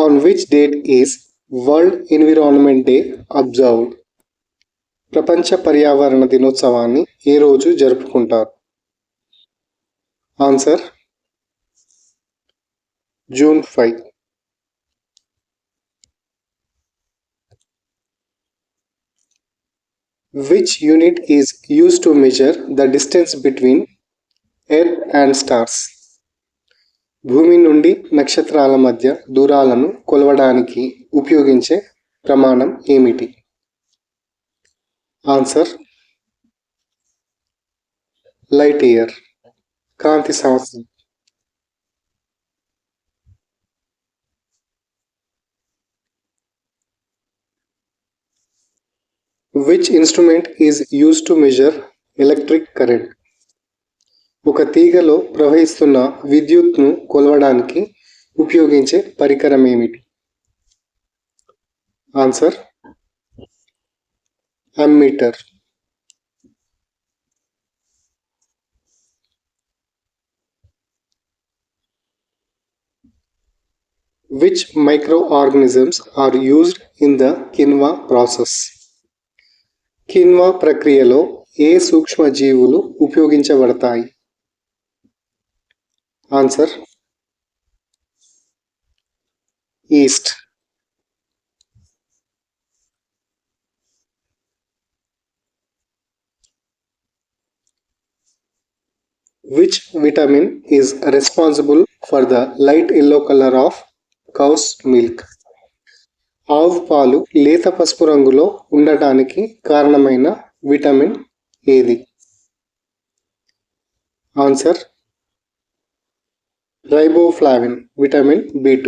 On which date is World Environment Day observed? ప్రపంచ పర్యావరణ దినోత్సవాన్ని ఏ రోజు జరుపుకుంటారు? Answer June 5. Which unit is used to measure the distance between Earth and stars? భూమి నుండి నక్షత్రాల మధ్య దూరాలను కొలవడానికి ఉపయోగించే ప్రమాణం ఏమిటి? ఆన్సర్ లైట్ ఇయర్, కాంతి సంవత్సరం. Which instrument is used to measure electric current? ఒక తీగలో ప్రవహిస్తున్న విద్యుత్ను కొలవడానికి ఉపయోగించే పరికరం ఏమిటి? Answer ammeter. Which microorganisms are used in the quinoa process? Quinoa ప్రక్రియలో ఏ సూక్ష్మజీవులు ఉపయోగించబడతాయి? Answer east. Which vitamin is responsible for the light yellow color of cow's milk? ఆవు పాలు లేత పసుపు రంగులో ఉండటానికి కారణమైన విటమిన్ ఏది? Answer riboflavin, vitamin B2.